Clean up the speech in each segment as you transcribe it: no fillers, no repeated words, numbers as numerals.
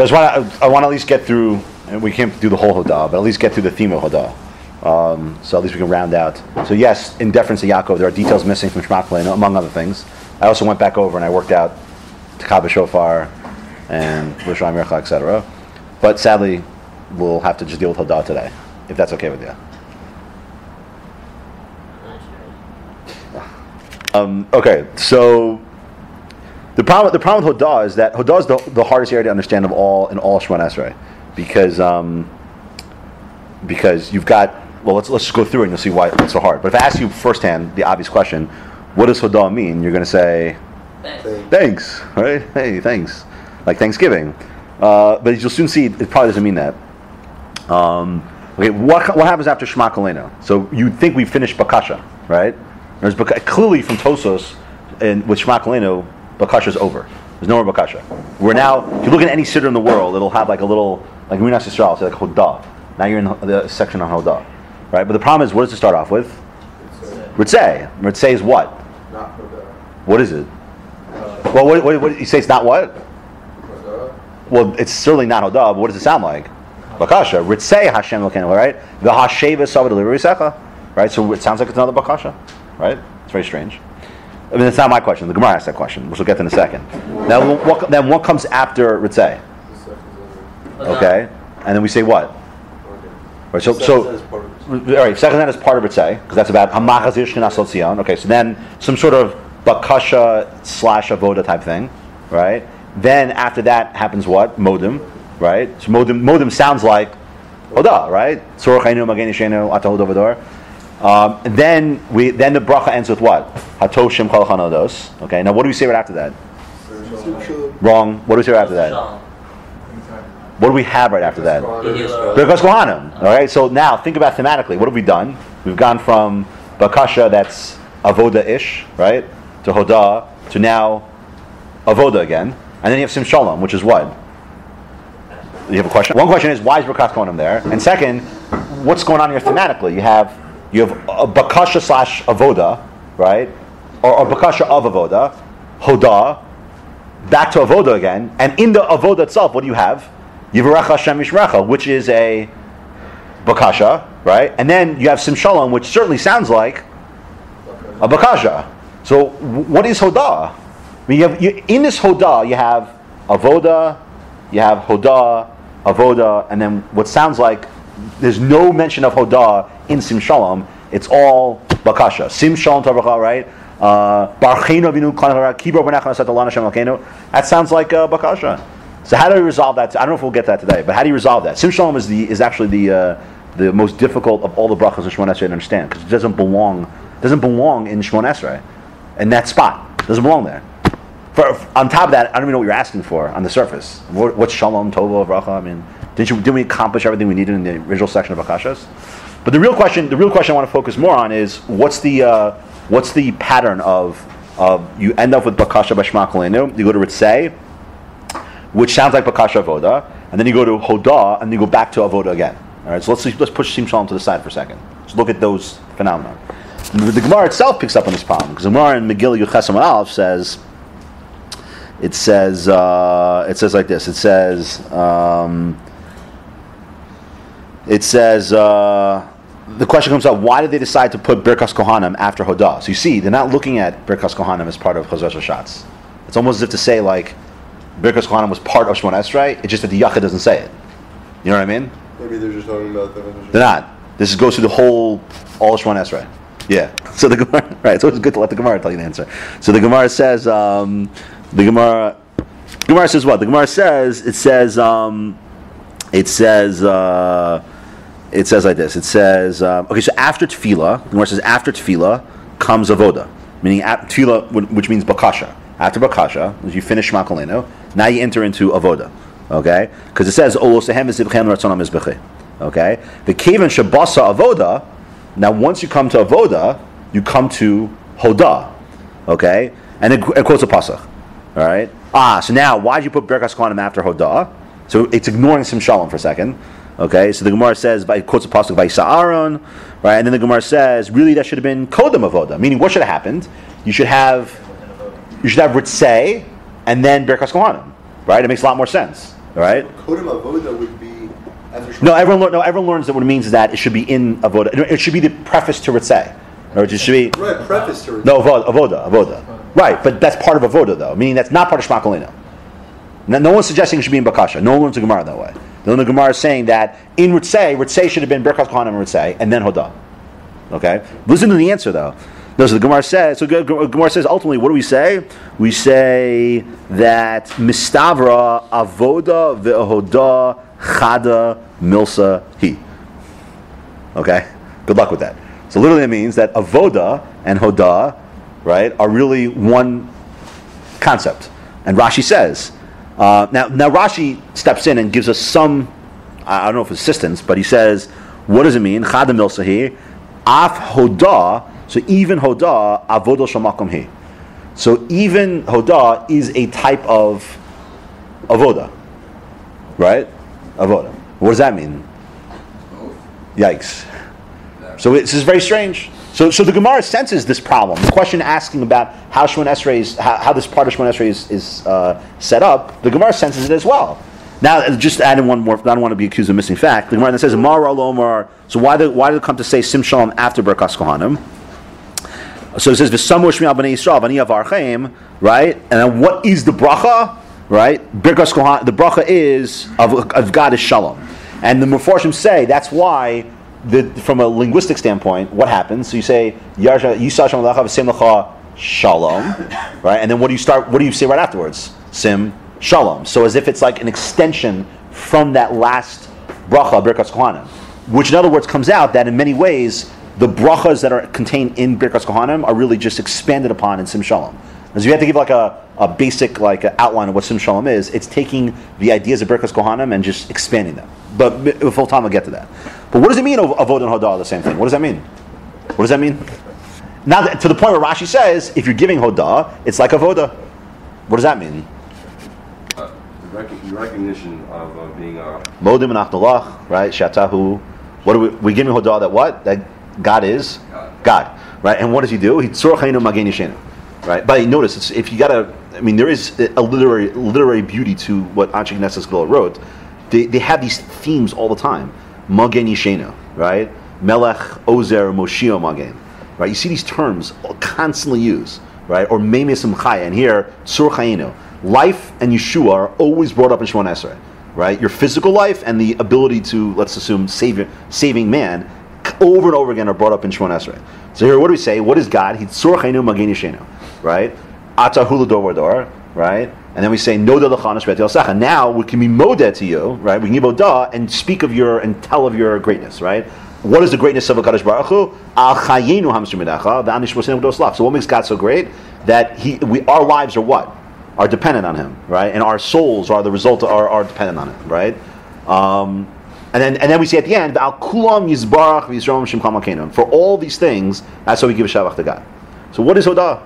So I want to at least get through, and we can't do the whole Hodaa, but at least get through the theme of Hodaa. So at least we can round out. So yes, in deference to Yaakov, there are details missing from Shema Kolenu, among other things. I also went back over and I worked out Takab Shofar and L'Shalayim Yercha, etc. But sadly, we'll have to just deal with Hodaa today, if that's okay with you. Okay, so the problem with Hodaa is that Hodaa is the hardest area to understand of all in all Shemona Esrei, because you've got, well, let's just go through it and you'll see why it's so hard. But if I ask you firsthand the obvious question, what does Hodaa mean? You're going to say, thanks, right? Hey, thanks, like Thanksgiving. But as you'll soon see, it probably doesn't mean that. Okay, what happens after Shema Kolenu? So you'd think we finished Bakasha, right? There's clearly from Tosos and with Shema Kolenu, Bakasha is over. There's no more Bakasha. We're now, if you look at any siddur in the world, it'll have like a little, like Minas Yisrael, say like Hodaa. Now you're in the section on Hodaa, right? But the problem is, what does it start off with? Ritzei. Ritzei is what? Not Hodaa. What is it? Well, what you say it's not what? Hodaa. Well, it's certainly not Hodaa, but what does it sound like? Bakasha. Ritzei Hashem Elokeinu, right? The Hasheva Sava Delivery Secha, right? So it sounds like it's another Bakasha, right? It's very strange. I mean, that's not my question. The Gemara asked that question, which we'll get to in a second. Now, what comes after Ritzei? Okay, and then we say what? Right, so all right, second that is part of Ritzei, because that's about Hamachazir Shechina Sot Zion. Okay, so then some sort of Bakasha / Avoda type thing, right? Then after that happens what? Modim, right? So modim sounds like Hodah, right? Tzorach Hainu Magen Yishenu Ata Hodah V'dor. Then the bracha ends with what? Hatoshim Chol Chanodos. Okay, now what do we say right after that? Wrong. What do we say right after that? What do we have right after that? Birkas Kohanim. All right. So now think about thematically. What have we done? We've gone from Bakasha, that's Avoda-ish, right, to Hodah, to now Avoda again, and then you have Sim Shalom, which is what? You have a question. One question is, why is Birkas Kohanim there? And second, what's going on here thematically? You have a Bakasha / Avoda, right, or Bakasha of Avoda, Hodah, back to Avoda again, and in the Avoda itself, what do you have? Yivarech Hashem Yishmerecha, which is a Bakasha, right? And then you have Sim Shalom, which certainly sounds like a Bakasha. So what is Hodah? I mean, in this Hodah, you have Avoda, you have Hodah, Avoda, and then what sounds like there's no mention of Hodah in Sim Shalom. It's all Bakasha. Sim Shalom Tavacha, right? That sounds like Bakasha. So how do we resolve that? I don't know if we'll get that today, but how do you resolve that? Sim Shalom is actually the most difficult of all the brachas of Shemona Esrei to understand, because it doesn't belong in Shemona Esrei, in that spot. It doesn't belong there. On top of that, I don't even know what you're asking for on the surface. What's Shalom Tova Bracha? I mean, didn't we accomplish everything we needed in the original section of Bakashas? But the real question I want to focus more on is what's the pattern of you end up with Bakasha B'Shema Kolenu, you go to Ritzei, which sounds like Bakasha Avoda, and then you go to Hodah, and you go back to Avoda again. All right, so let's push Sim Shalom to the side for a second. Let's look at those phenomena. The Gemara itself picks up on this problem, because the Gemara in Megillah Yud Ches Amud Aleph says like this. The question comes up: why did they decide to put Birkas Kohanim after Hodah? So you see, they're not looking at Birkas Kohanim as part of Chazar Shashatz. It's almost as if to say like Birkas Kohanim was part of Shemona Esrei. It's just that the Yachid doesn't say it. You know what I mean? Maybe they're just talking about that. They're not. This goes through all Shemona Esrei. Yeah. So the Gemara, right? So it's good to let the Gemara tell you the answer. So the Gemara says, the Gemara says what? The Gemara says it says like this. It says okay. So after Tefilah, the Gemara says after Tefilah comes Avoda, meaning Tefilah, which means Bakasha. After Bakasha, as you finish Shema Kolenu, now you enter into Avoda. Okay, because it says Olosehem v'zibchen ratzonam mizbechi. Okay, the Kavan Shabasa Avoda. Now, once you come to Avoda, you come to Hodah. Okay, and it quotes a pasuk. All right. So now, why did you put Birkas Kohanim after Hodah? So it's ignoring Sim Shalom for a second. Okay, so the Gemara says, it quotes a pasuk by Aaron, right? And then the Gemara says, really, that should have been Kodem Avoda. Meaning, what should have happened? You should have Ritzei and then Birkas Kohanim, right? It makes a lot more sense, right? Kodem avoda would be after. No, everyone learns that what it means is that it should be in avoda. It should be the preface to ritzeh, or it should be Right, preface to it. no avoda. Right, but that's part of avoda though, meaning that's not part of shmakolina. No one's suggesting it should be in bakasha. No one learns the Gemara that way. The Gemara is saying that in ritzeh should have been birkas kohanim and ritzeh, and then hodah. Okay, listen to the answer though. No, so the Gemara says. So Gemara says ultimately, what do we say? We say that mistavra avoda ve'hoda chada milsa hi. Okay, good luck with that. So literally, it means that avoda and hoda, right, are really one concept. And Rashi says. Now Rashi steps in and gives us some, I don't know if assistance, but he says, what does it mean? Chada milsa hi, af hoda. So even Hodah, avodah shamakom he. So even Hodah is a type of avoda, right? Avoda. What does that mean? Yikes! So this is very strange. So the Gemara senses this problem. The question asking about how Shemon Esrei is, how this part of Shemon Esrei is set up. The Gemara senses it as well. Now, just adding one more. I don't want to be accused of missing fact. The Gemara says, "Mar al Omar." So why did it come to say Sim Shalom after Berkas Kohanim? So it says v'samu shmi al bnei Yisrael v'ani avarcheim, right? And then what is the bracha, right? Birkas kohanim. The bracha is of God is shalom, and the Meforshim say that's why from a linguistic standpoint, what happens? So you say Yisrael shalom lecha v'sim lecha shalom, right? And then what do you say right afterwards? Sim shalom. So as if it's like an extension from that last bracha Birkas kohanim, which in other words comes out that in many ways. The brachas that are contained in Birkas Kohanim are really just expanded upon in Sim Shalom. As you have to give like a basic outline of what Sim Shalom is, it's taking the ideas of Birkas Kohanim and just expanding them. But full time we'll get to that. But what does it mean Avod and Hodah are the same thing? What does that mean? What does that mean? Now to the point where Rashi says, if you're giving Hodah, it's like Avodah. What does that mean? The recognition of being a Modim and Achdalach, right? Shatahu. What are we giving Hodah that what? That God is God, right? And what does He do? He tzor chayinu magen yishenu, right? But notice, if you gotta, I mean, there is a literary beauty to what Anshe Knesset Gedol wrote. They have these themes all the time. Magen yishenu, right? Melech Ozer Moshio Magen, right? You see these terms constantly used, right? Or Memes Chaya, and here tzor chayinu, life and Yeshua are always brought up in Shemon Esrei, right? Your physical life and the ability to, let's assume, saving man. Over and over again are brought up in Shemon Esrei. So here, what do we say? What is God? He's tzor chayinu magen yishenu, right? Ata hula dor vador, right? And then we say noda l'chanash bet yelsacha. Now we can be modeh to you, right? We can give odah and speak of your and tell of your greatness, right? What is the greatness of HaKadosh Baruch Hu? Al chayenu hamsur medacha v'anish moseinu gdos lach. So what makes God so great? That our lives are what? Are dependent on Him, right? And our souls are the result are dependent on Him, right? And then we say at the end, "Al kulam yizbarach v'yisrael shemcham alkeinu." For all these things, that's how we give a shavach to God. So what is Hodah?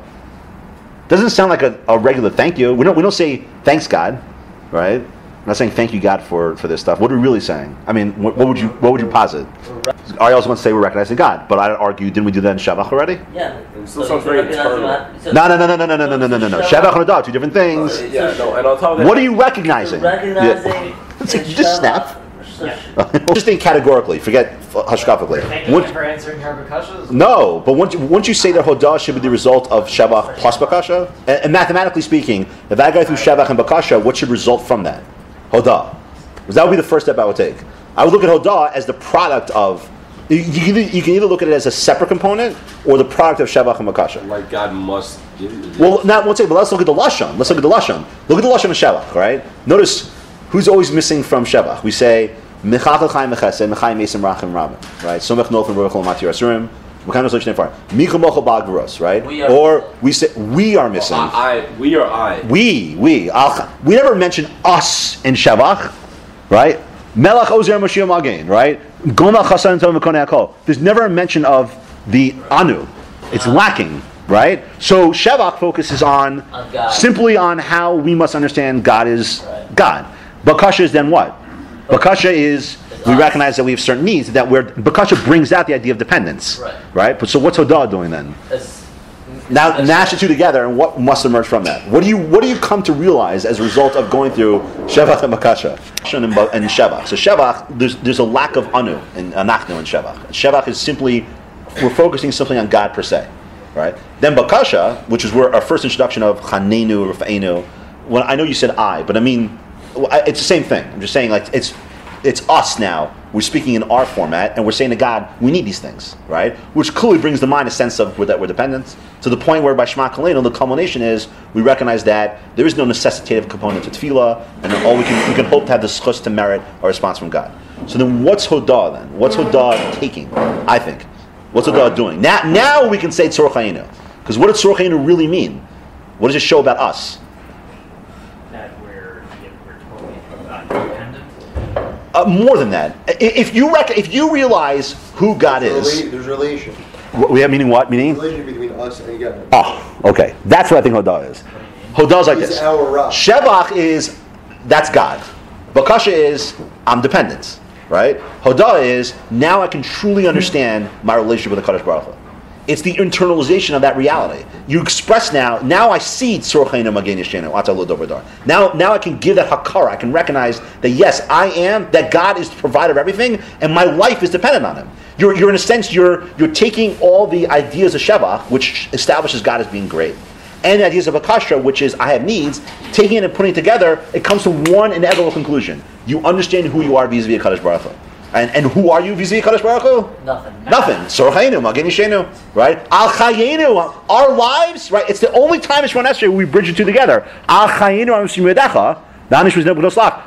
Doesn't sound like a regular thank you. We don't say thanks God, right? We're not saying thank you God for this stuff. What are we really saying? I mean, what would you posit? I also want to say we're recognizing God, but I'd argue, didn't we do that in Shavach already? Yeah. It still sounds very eternal. No. Shavach and Hodah, two different things. Yeah, no, and on top of that, What are you recognizing? Recognizing. It's like, you just snap. Just think categorically, forget hashkafically. Thanking him for answering her bakashas? No, but once you say that Hodah should be the result of Shavach plus Bakasha, and mathematically speaking, if I go through Shavach and Bakasha, what should result from that? Hodah. Because that would be the first step I would take. I would look at Hodah as the product of, you can either look at it as a separate component, or the product of Shavach and Bakasha. like God must give you this. Well, not one second, but let's look at the Lashon. Look at the Lashon of Shavach, right? Notice, who's always missing from Shavach? We say, Mechachel Chaim Mechesed, Mechayim Mesim Rachim Rabin, right? Somech Nofen Baruch Matir Asurim, Mechayim Nofen Shnei Farim, Micha Mochel Bag Veros, right? Or we say we are missing. We or I. We never mention us in Shavach, right? Melech Ozer Moshiach Magen, right? Gomel Chasan Tov Mekonei Hakol. There's never a mention of the Anu. It's lacking, right? So Shavach focuses on simply on how we must understand God is God. Bakasha is then what? Bakasha is we recognize that we have certain needs. Bakasha brings out the idea of dependence, right? But so what's Hodah doing then? Now mash the two together, and what must emerge from that? What do you come to realize as a result of going through Shevach and Bakasha and Shevach? So Shevach, there's a lack of anu and anachnu in Shevach. Shevach is simply, we're focusing simply on God per se, right? Then Bakasha, which is where our first introduction of Chanenu or Rafa'enu. Well, I know you said I, but I mean, it's the same thing. I'm just saying, like, it's us now. We're speaking in our format, and we're saying to God, we need these things, right? Which clearly brings to mind a sense of that we're dependent, to the point where by Shema Kalenu, the culmination is we recognize that there is no necessitative component to Tefilah, and all we can hope to have the schus to merit our response from God. So then, what's Hodaa then? What's Hodaa taking? I think, what's Hodaa doing? Now we can say Tzorach Hayinu, because what does Tzorach Hayinu really mean? What does it show about us? That we're totally dependent. More than that, if you realize who God is, There's a relation. We have meaning what? Meaning? Relation between us and God. Oh, okay. That's what I think Hodaa is. Hodaa is like He's this. our rock. Shevach is, that's God. Bakasha is, I'm dependent. Right? Hodaa is, now I can truly understand my relationship with the Kadosh Baruch Hu. It's the internalization of that reality. You express now I see Tzorcheinu Magen Yeshenu, Ata Lo Dover Dar. Now I can give that hakara. I can recognize that yes, I am, that God is the provider of everything, and my life is dependent on Him. You're in a sense, you're taking all the ideas of Shevach, which establishes God as being great, and the ideas of Akasha, which is I have needs, taking it and putting it together, it comes to one inevitable conclusion. You understand who you are vis-a-vis Kadosh Baruch Hu. And who are you vis-a-vis Kadosh Baruch Hu? Nothing. Sorchainu, Magen Yeshenu, right? Al Chayenu, our lives, right? It's the only time in Shemon Esrei we bridge the two together. Al Chayenu,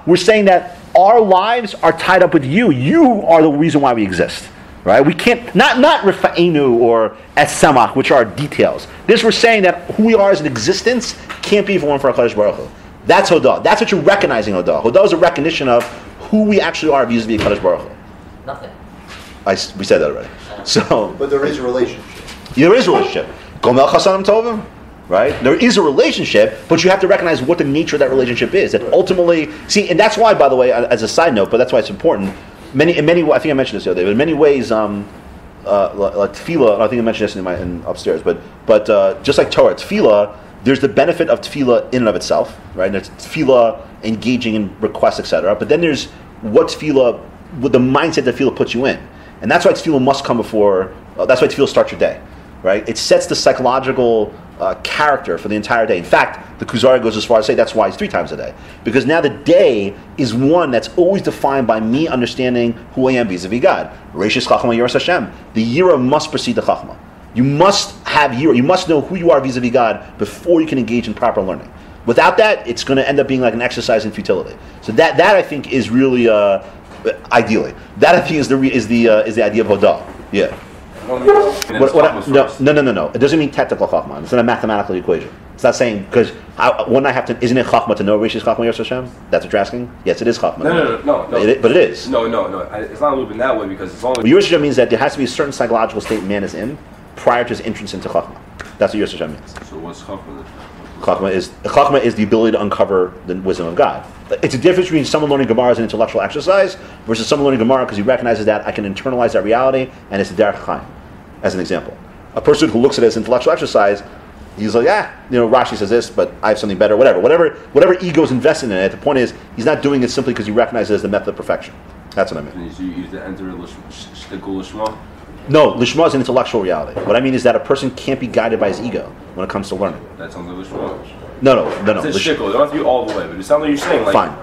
we're saying that our lives are tied up with you. You are the reason why we exist, right? We can't, not Rifa'enu or Esamach, which are details. This we're saying that who we are as an existence can't be for one for our Kadosh Baruch Hu. That's Hodaa. That's what you're recognizing, Hodaa. Hodaa is a recognition of who we actually are vis-a-vis Kadosh Baruch Hu. Nothing. We said that already. So, But there is a relationship. there is a relationship. Gomel Chasanim Tovim, right? There is a relationship, but you have to recognize what the nature of that relationship is. That ultimately, see, and that's why, by the way, as a side note, but that's why it's important. I think I mentioned this the other day. But in many ways, like Tefilah, I think I mentioned this in upstairs. But just like Torah, Tefilah, there's the benefit of Tefilah in and of itself, right? And there's Tefilah engaging in requests, etc. But then there's what Tefilah, what the mindset that Tefilah puts you in. And that's why Tefilah must come before, that's why Tefilah starts your day, right? It sets the psychological character for the entire day. In fact, the Kuzari goes as far as to say that's why it's 3 times a day. Because now the day is one that's always defined by me understanding who I am vis-a-vis God. Reishis Chachma Yiras Hashem. The Yira must precede the Chachma. You must have Yira. You must know who you are vis-a-vis God before you can engage in proper learning. Without that, it's going to end up being like an exercise in futility. So that I think is really ideally. That I think is the idea of Hodaa. Yeah. No. It doesn't mean technical chachma. It's not a mathematical equation. It's not saying because one I have to. Isn't it chachma to know Rishis Chachma Yiras Hashem? That's what you're asking. Yes, it is chachma. No. But it is. No. It's not moving that way because it's only. Yiras Hashem means that there has to be a certain psychological state man is in prior to his entrance into chachma. That's what Yiras Hashem means. So what's chachma? Chachma is the ability to uncover the wisdom of God. It's a difference between someone learning Gemara as an intellectual exercise versus someone learning Gemara because he recognizes that I can internalize that reality and it's a derech chaim. As an example, a person who looks at it as intellectual exercise, he's like, Rashi says this, but I have something better. Whatever ego is invested in it. The point is, he's not doing it simply because he recognizes it as the method of perfection. That's what I mean. And you use the enter lishma. No, lishma is an intellectual reality. What I mean is that a person can't be guided by his ego when it comes to learning. That sounds like lishma. No. It's a shikol. It don't have to be all the way, but it sounds like you're saying like. Fine.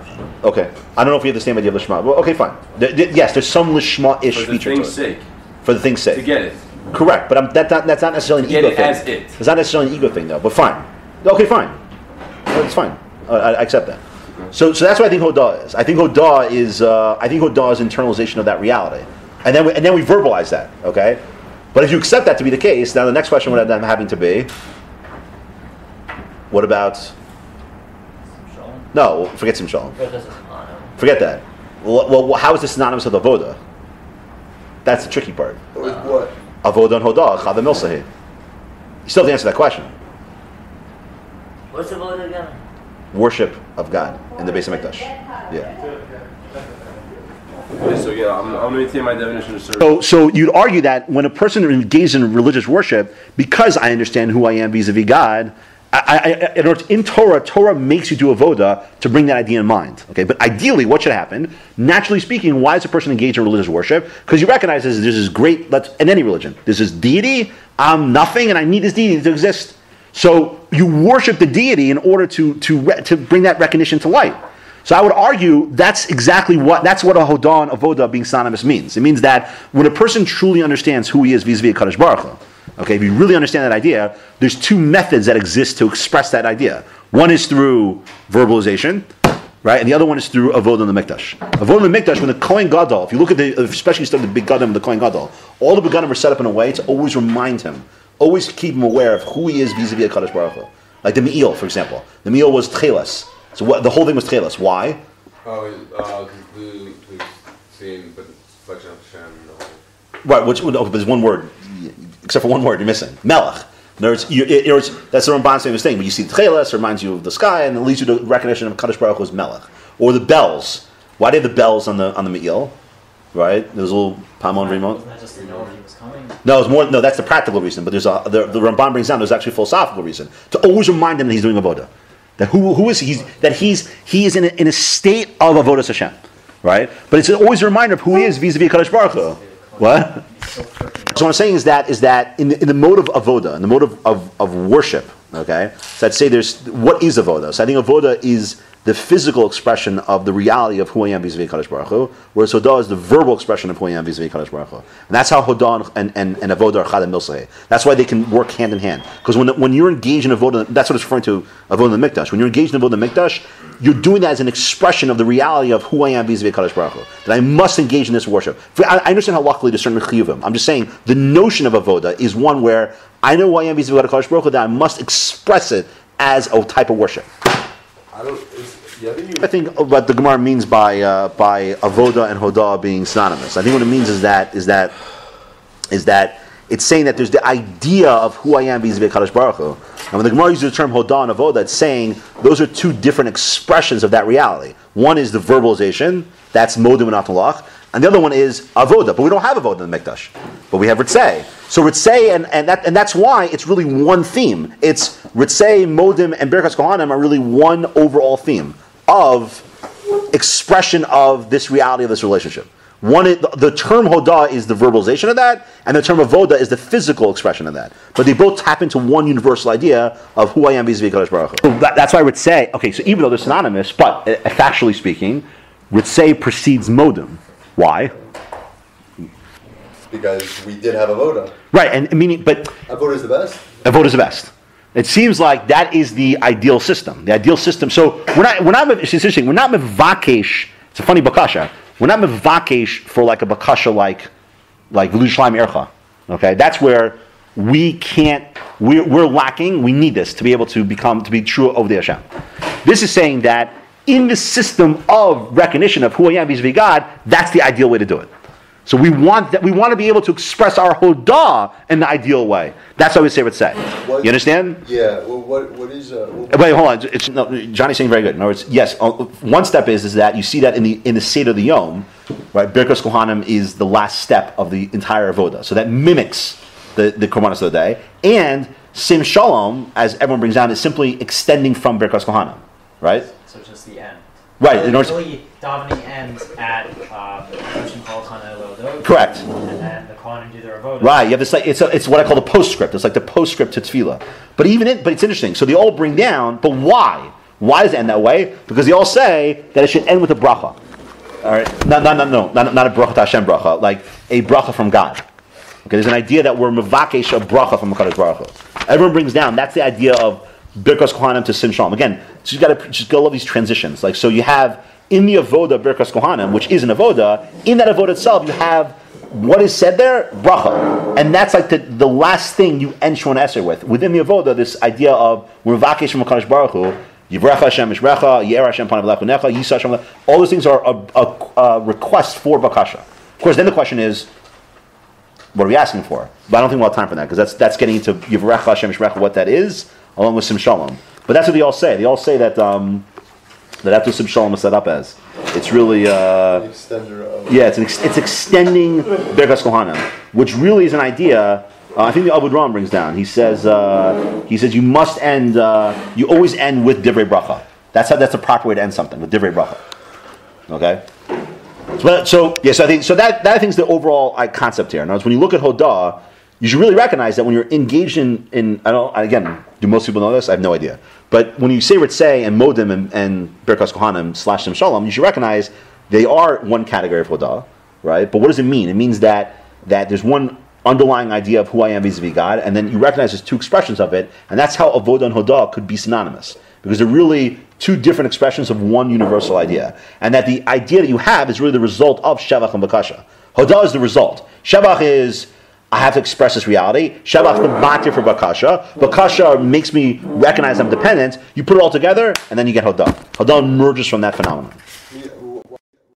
Okay. I don't know if we have the same idea of lishma. Well, okay, fine. Yes, there's some lishma-ish feature to it. For the thing's sake. For the thing's sake. To get it. Correct, but that's not necessarily an ego thing. As it. It's not necessarily an ego thing, though. But fine. Okay, fine. It's fine. I accept that. Okay. So that's what I think Hodaa is. I think Hodaa is internalization of that reality, and then we verbalize that. Okay, but if you accept that to be the case, now the next question would end up having to be, what about? No, forget Simshalom. Forget that. Well, how is this synonymous with Avoda? That's the tricky part. With what? Avodah and Hodah, Chava Milsahi. You still have to answer that question. What's Avodah again? Worship of God in the Beis HaMikdash. Yeah. Okay, so yeah, I'm going to maintain my definition of service. So you'd argue that when a person engages in religious worship, because I understand who I am vis-a-vis God, in other words, in Torah makes you do avoda to bring that idea in mind. Okay, but ideally, what should happen? Naturally speaking, why is a person engaged in religious worship? Because you recognize there's this great, in any religion, there's this deity. I'm nothing, and I need this deity to exist. So you worship the deity in order to bring that recognition to light. So I would argue that's what a Hodaa and Avoda being synonymous means. It means that when a person truly understands who he is vis-a-vis Kadosh Baruch Hu, okay, if you really understand that idea, there's two methods that exist to express that idea. One is through verbalization, right, and the other one is through Avodah in the Mikdash. Avodah in the Mikdash, when the Kohen Gadol, if you look at especially study the big Gadim of the Kohen Gadol, all the Begadim are set up in a way to always remind him, always keep him aware of who he is vis-a-vis Kadosh Baruch Hu. Like the Me'il, for example. The Me'il was Tchelas. So the whole thing was Tchelas. Why? Oh, to seeing the reflection of Hashem. Right, there's one word, except for one word you're missing. Melech. In other words, that's the Ramban's famous thing. When you see Tchelas, it reminds you of the sky, and it leads you to recognition of Kadosh Baruch Hu as Melech. Or the bells. Why do they have the bells on the Me'il? Right? There's a little Pamon remote. Wasn't that just to know he was coming? No, it's more. No, that's the practical reason. But the Ramban brings down there's actually a philosophical reason to always remind him that he's doing avoda. That who is he? That he is in a state of avodas Hashem, right? But it's always a reminder of who he is vis-a-vis Kadosh Baruch Hu. What? So what I'm saying is that in the mode of avoda, in the mode of worship, okay. So I'd say there's what is avoda. So I think avoda is the physical expression of the reality of who I am vis-a-vis Kadosh Baruch Hu, whereas Hodah is the verbal expression of who I am vis-a-vis Kadosh Baruch Hu. And that's how Hodah and Avodah are Chad and Milsei. That's why they can work hand in hand. Because when you're engaged in Avodah, that's what it's referring to, Avodah in the Mikdash. When you're engaged in Avodah in the Mikdash, you're doing that as an expression of the reality of who I am vis-a-vis Kadosh Baruch Hu. That I must engage in this worship. I understand how luckily there's certain chiyuvim. I'm just saying the notion of Avodah is one where I know who I am vis-a-vis Kadosh Baruch Hu, that I must express it as a type of worship. I think what the Gemara means by avoda and hodah being synonymous. I think what it means is that it's saying that there's the idea of who I am vis-a-vis Kadosh Baruch Hu. And when the Gemara uses the term hodah and avoda, it's saying those are two different expressions of that reality. One is the verbalization, that's modim and atalach, and the other one is avoda. But we don't have avoda in the Mikdash, but we have ritzei. So ritzei and that's why it's really one theme. It's ritzei, modim, and birkas kohanim are really one overall theme of expression of this reality of this relationship. The term hodah is the verbalization of that, and the term avoda is the physical expression of that. But they both tap into one universal idea of who I am vis-a-vis Kadosh Baruch Hu. So that's why I would say, okay, so even though they're synonymous, but factually speaking, ritzei precedes modim. Why? Because we did have avoda. Right, and meaning, but Avoda is the best. Avoda is the best. It seems like that is the ideal system. The ideal system. So it's interesting. We're not mevakesh. It's a funny bakasha. We're not mevakesh for like a bakasha like v'lushlaim ercha. Okay, that's where we can't. We're lacking. We need this to be able to be true of the Hashem. This is saying that in the system of recognition of who I am vis-a-vis God, that's the ideal way to do it. So we want to be able to express our hodah in the ideal way. That's how we say ritzei. You understand? Yeah. Well, what is? Wait, hold on. Johnny's saying very good. In other words, yes. One step is that you see that in the Seder of the Yom, right? Birkas Kohanim is the last step of the entire avoda. So that mimics the korbanos of the day, and Sim Shalom, as everyone brings down, is simply extending from Birkas Kohanim, right? So just the end. Right. Usually, davening ends at correct. And then the Kohanim do their avodah. Right. You have this. It's what I call the postscript. It's like the postscript to Tefilah. But it's interesting. So they all bring down. But why? Why does it end that way? Because they all say that it should end with a bracha. All right. No. Not a bracha to Hashem bracha. Like a bracha from God. Okay. There's an idea that we're mevakesh a bracha from Kadosh Baruch Hu. Everyone brings down. That's the idea of Birkas Kohanim to Sim Shalom. Again, so you got to just go love these transitions. Like so, you have in the avoda Birkas Kohanim, which is an avoda. In that avoda itself, you have what is said there, bracha, and that's like the last thing you end Shemona Esrei with. Within the avoda, this idea of we're vakesh from Kadosh Baruch Hu, Yivrecha Hashem Mishrecha, Yer Hashem Panav Lechunecha, Yisa Hashem. All those things are a request for bakasha. Of course, then the question is, what are we asking for? But I don't think we'll have time for that because that's getting into Yivrecha Hashem Mishrecha, what that is, along with Sim Shalom. But that's what they all say. They all say that that Atus Shalom is set up as. It's really Extender of. yeah, it's extending Berkas Kohanim, which really is an idea. I think the Abud Ram brings down. He says you must end. You always end with Divrei Bracha. That's the proper way to end something, with Divrei Bracha. Okay. So I think that I think is the overall concept here. Now, when you look at Hodah, you should really recognize that when you're engaged in do most people know this? I have no idea. But when you say Ritzei and Modim and Berkas Kohanim / Shem Shalom, you should recognize they are one category of Hodah, right? But what does it mean? It means that there's one underlying idea of who I am vis-a-vis God, and then you recognize there's two expressions of it, and that's how Avodah and Hodah could be synonymous. Because they're really two different expressions of one universal idea. And that the idea that you have is really the result of Shevach and Bakasha. Hodah is the result. Shevach is, I have to express this reality. Shevach is matir for Bakasha. Bakasha makes me recognize I'm dependent. You put it all together, and then you get Hodah. Hodah emerges from that phenomenon.